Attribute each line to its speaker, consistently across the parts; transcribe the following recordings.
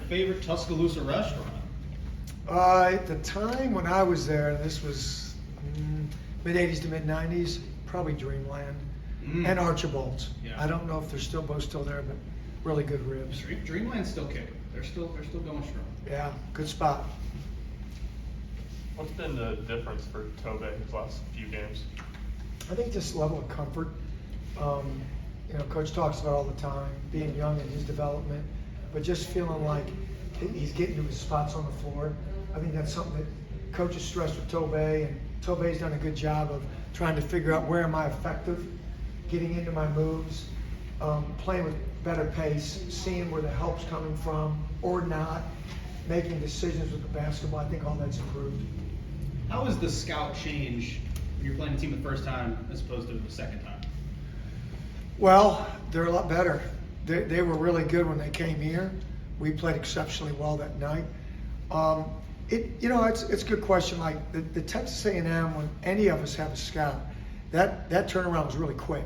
Speaker 1: favorite Tuscaloosa restaurant?
Speaker 2: At the time when I was there, and this was mid-'80s to mid-'90s, probably Dreamland and Archibald's.
Speaker 1: Yeah.
Speaker 2: I don't know if they're both still there, but really good ribs.
Speaker 1: Dreamland's still kicking. They're still going strong.
Speaker 2: Yeah, good spot.
Speaker 3: What's been the difference for Tobe his last few games?
Speaker 2: I think just level of comfort. Coach talks about all the time, being young in his development, but just feeling like he's getting to his spots on the floor. I think that's something that Coach has stressed with Tobe, and Tobe's done a good job of trying to figure out where am I effective, getting into my moves, playing with better pace, seeing where the help's coming from or not, making decisions with the basketball. I think all that's improved.
Speaker 1: How is the scout change when you're playing a team the first time as opposed to the second time?
Speaker 2: Well, they're a lot better. They were really good when they came here. We played exceptionally well that night. It's a good question. Like the Texas A&M, when any of us have a scout, that turnaround was really quick.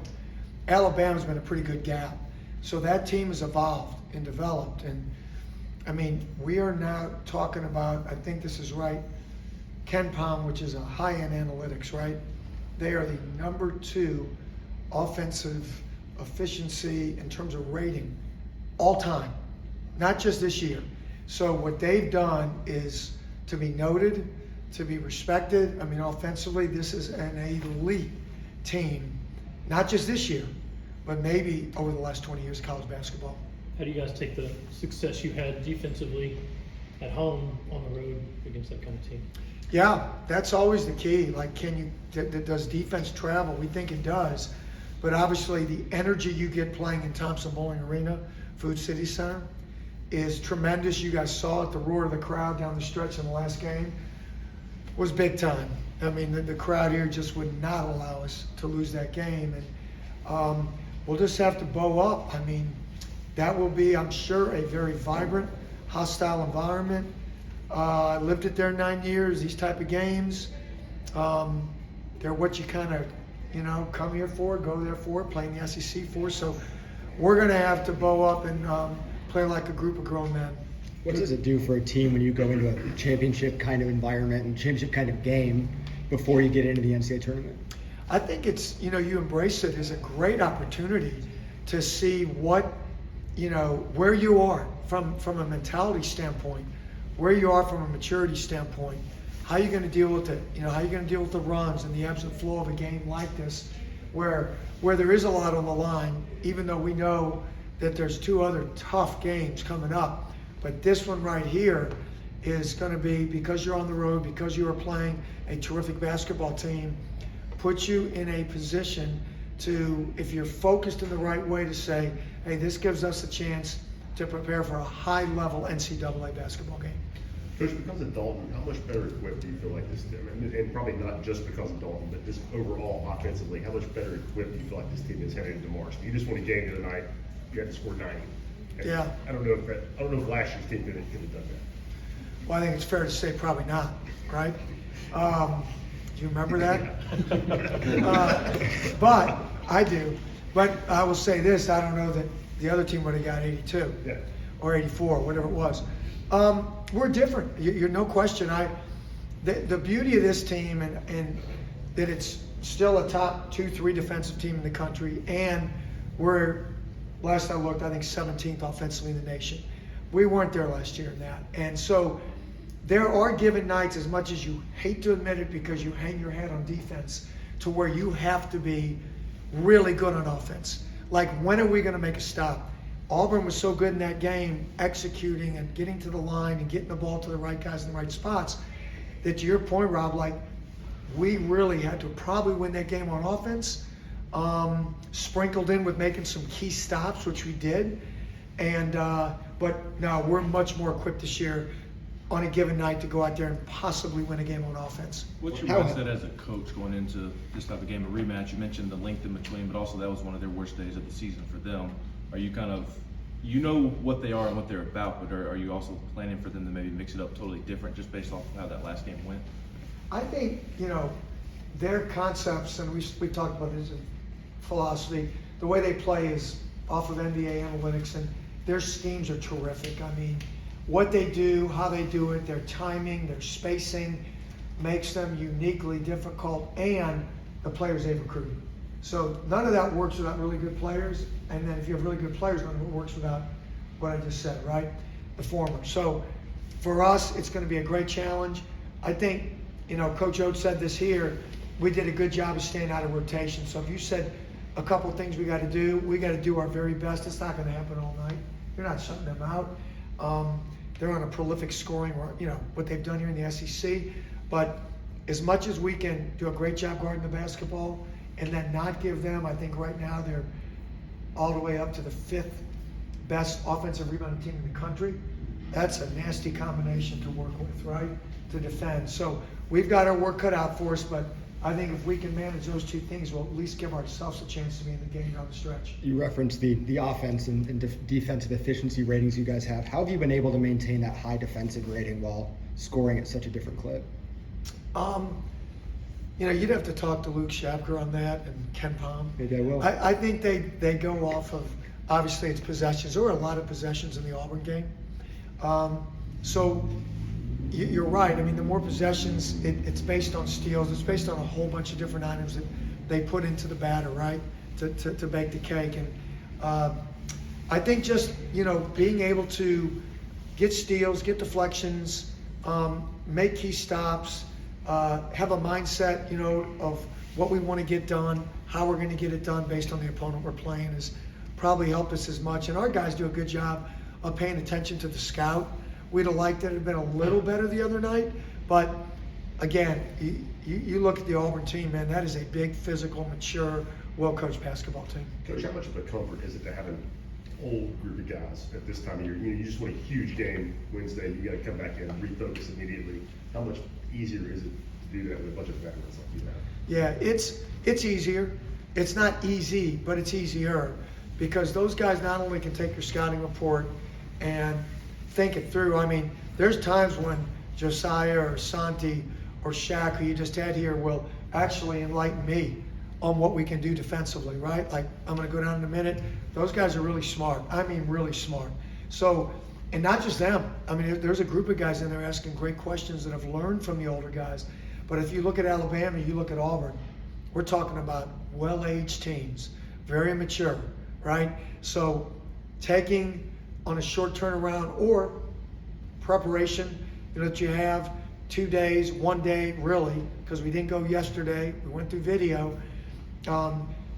Speaker 2: Alabama's been a pretty good gap. So that team has evolved and developed. And I mean, we are now talking about, I think this is right, KenPom, which is a high-end analytics, right? They are the #2 offensive efficiency in terms of rating all time, not just this year. So what they've done is to be noted, to be respected. I mean, offensively, this is an elite team, not just this year, but maybe over the last 20 years of college basketball.
Speaker 4: How do you guys take the success you had defensively at home on the road against that kind of team?
Speaker 2: Yeah, that's always the key. Like, does defense travel? We think it does. But obviously the energy you get playing in Thompson Bowling Arena, Food City Center, is tremendous. You guys saw it, the roar of the crowd down the stretch in the last game was big time. I mean, the crowd here just would not allow us to lose that game. And we'll just have to bow up. I mean, that will be, I'm sure, a very vibrant, hostile environment. I lived it there 9 years, these type of games. They're what you kind of, come here for, go there for, play in the SEC for. So we're going to have to bow up and play like a group of grown men.
Speaker 5: What does it do for a team when you go into a championship kind of environment and championship kind of game before you get into the NCAA tournament?
Speaker 2: I think it's, you embrace it as a great opportunity to see what, where you are from a mentality standpoint, where you are from a maturity standpoint, how you're going to deal with it, how you're going to deal with the runs and the ebbs and flow of a game like this, where there is a lot on the line, even though we know that there's 2 other tough games coming up. But this one right here is going to be, because you're on the road, because you are playing a terrific basketball team, puts you in a position to, if you're focused in the right way, to say, hey, this gives us a chance to prepare for a high-level NCAA basketball game.
Speaker 6: Coach, because of Dalton, how much better equipped do you feel like this team, and probably not just because of Dalton, but just overall offensively, how much better equipped do you feel like this team is heading into March? You just won a game the other night, you had to score 90. And
Speaker 2: Yeah.
Speaker 6: I don't know if last year's team could have done that.
Speaker 2: Well, I think it's fair to say probably not, right? Do you remember that? But I do. But I will say this, I don't know that the other team would have got 82
Speaker 6: Yeah.
Speaker 2: or 84, whatever it was. We're different. You're no question. The beauty of this team and that it's still a top 2-3 defensive team in the country, and we're, last I looked, I think 17th offensively in the nation. We weren't there last year in that. And so there are given nights, as much as you hate to admit it because you hang your head on defense, to where you have to be really good on offense. Like, when are we going to make a stop? Auburn was so good in that game, executing and getting to the line and getting the ball to the right guys in the right spots, that to your point, Rob, like, we really had to probably win that game on offense, sprinkled in with making some key stops, which we did. And but now we're much more equipped this year on a given night to go out there and possibly win a game on offense.
Speaker 7: What's your mindset as a coach going into this type of game, a rematch? You mentioned the length in between, but also that was one of their worst days of the season for them. Are you kind of, what they are and what they're about, but are you also planning for them to maybe mix it up totally different just based off of how that last game went?
Speaker 2: I think, their concepts, and we talked about this in philosophy, the way they play is off of NBA analytics, and their schemes are terrific. I mean, what they do, how they do it, their timing, their spacing makes them uniquely difficult, and the players they've recruited. So none of that works without really good players, and then if you have really good players, none of it works without what I just said, right? The former. So for us, it's going to be a great challenge. I think, Coach Oates said this here, we did a good job of staying out of rotation. So if you said a couple of things we got to do our very best. It's not going to happen all night. You're not shutting them out. They're on a prolific scoring, what they've done here in the SEC. But as much as we can do a great job guarding the basketball and then not give them, I think right now they're all the way up to the 5th best offensive rebounding team in the country. That's a nasty combination to work with, right? To defend. So we've got our work cut out for us, but I think if we can manage those two things, we'll at least give ourselves a chance to be in the game down the stretch.
Speaker 5: You referenced the offense and defensive efficiency ratings you guys have. How have you been able to maintain that high defensive rating while scoring at such a different clip?
Speaker 2: You'd have to talk to Luke Shapker on that and Ken Palm.
Speaker 5: Maybe I will.
Speaker 2: I think they go off of, obviously it's possessions. There were a lot of possessions in the Auburn game. So you're right. I mean, the more possessions, it's based on steals. It's based on a whole bunch of different items that they put into the batter, right, to bake the cake. And I think just, being able to get steals, get deflections, make key stops, have a mindset, of what we want to get done, how we're going to get it done based on the opponent we're playing has probably helped us as much. And our guys do a good job of paying attention to the scout. We'd have liked it to have been a little better the other night, but again, you look at the Auburn team, man, that is a big, physical, mature, well-coached basketball team.
Speaker 6: Coach, how much of a comfort is it to have an old group of guys at this time of year? You just won a huge game Wednesday. You got to come back in and refocus immediately. How much easier is it to do that with a bunch of veterans like you have?
Speaker 2: Yeah, it's easier. It's not easy, but it's easier because those guys not only can take your scouting report and think it through. I mean, there's times when Josiah or Santi or Shaq, who you just had here, will actually enlighten me on what we can do defensively, right? Like, I'm going to go down in a minute. Those guys are really smart. I mean, really smart. So, and not just them. I mean, there's a group of guys in there asking great questions that have learned from the older guys. But if you look at Alabama, you look at Auburn, we're talking about well-aged teams, very mature, right? So taking on a short turnaround or preparation, that you have 2 days, 1 day, really, because we didn't go yesterday, we went through video,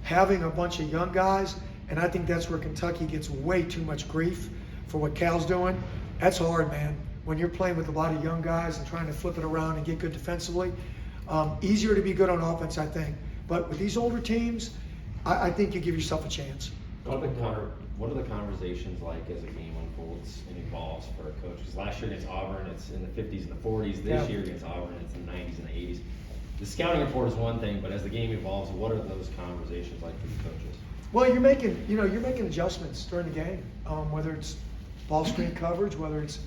Speaker 2: having a bunch of young guys, and I think that's where Kentucky gets way too much grief for what Cal's doing. That's hard, man. When you're playing with a lot of young guys and trying to flip it around and get good defensively, easier to be good on offense, I think. But with these older teams, I think you give yourself a chance.
Speaker 8: What are the conversations like as a game unfolds and evolves for a coach? Because last year against Auburn, it's in the 50s and the 40s. This year against Auburn, it's in the 90s and the 80s. The scouting report is one thing, but as the game evolves, what are those conversations like for the coaches?
Speaker 2: Well, you're making adjustments during the game, whether it's ball screen coverage, whether it's,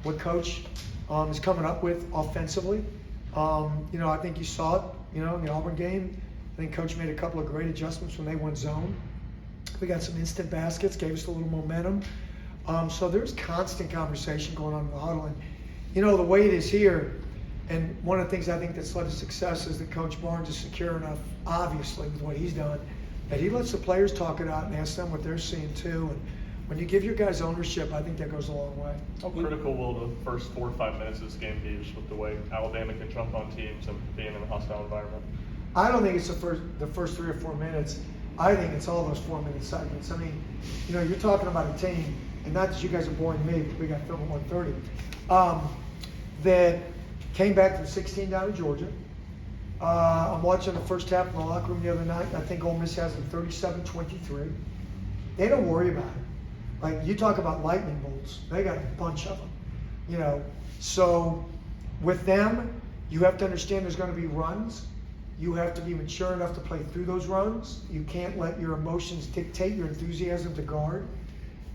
Speaker 2: what coach is coming up with offensively. I think you saw it, in the Auburn game. I think coach made a couple of great adjustments when they went zone. We got some instant baskets, gave us a little momentum. So there's constant conversation going on in the huddle. And, the way it is here, and one of the things I think that's led to success is that Coach Barnes is secure enough, obviously, with what he's done, that he lets the players talk it out and ask them what they're seeing too. And when you give your guys ownership, I think that goes a long way.
Speaker 3: How critical will the first 4 or 5 minutes of this game be, just with the way Alabama can jump on teams and being in a hostile environment?
Speaker 2: I don't think it's the first 3 or 4 minutes. I think it's all those 4-minute segments. I mean, you're talking about a team, and not that you guys are boring me, but we got film at 1:30, that came back from 16 down to Georgia. I'm watching the first half in the locker room the other night, and I think Ole Miss has them 37-23. They don't worry about it. Like, you talk about lightning bolts, they got a bunch of them. So with them, you have to understand there's going to be runs. You have to be mature enough to play through those runs. You can't let your emotions dictate your enthusiasm to guard.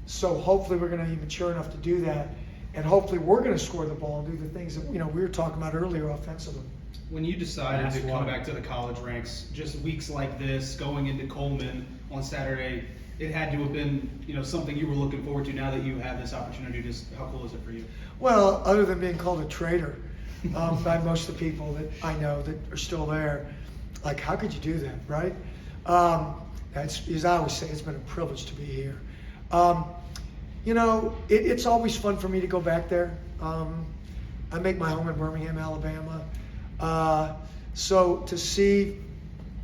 Speaker 2: So hopefully we're going to be mature enough to do that. And hopefully we're going to score the ball and do the things that we were talking about earlier offensively.
Speaker 1: When you decided to come back to the college ranks, just weeks like this, going into Coleman on Saturday, it had to have been, something you were looking forward to now that you have this opportunity. Just how cool is it for you?
Speaker 2: Well, other than being called a traitor by most of the people that I know that are still there, like, how could you do that, right? As I always say, it's been a privilege to be here. It's always fun for me to go back there. I make my home in Birmingham, Alabama. So to see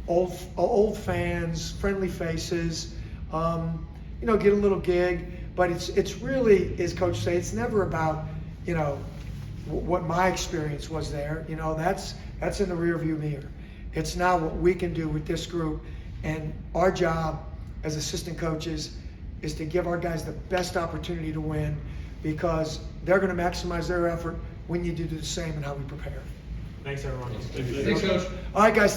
Speaker 2: old fans, friendly faces, get a little gig, but it's really, as Coach say, it's never about, what my experience was there. That's in the rearview mirror. It's now what we can do with this group, and our job as assistant coaches is to give our guys the best opportunity to win, because they're going to maximize their effort. We need to do the same in how we prepare.
Speaker 3: Thanks, everyone.
Speaker 1: Thanks, Coach.
Speaker 2: All right, guys.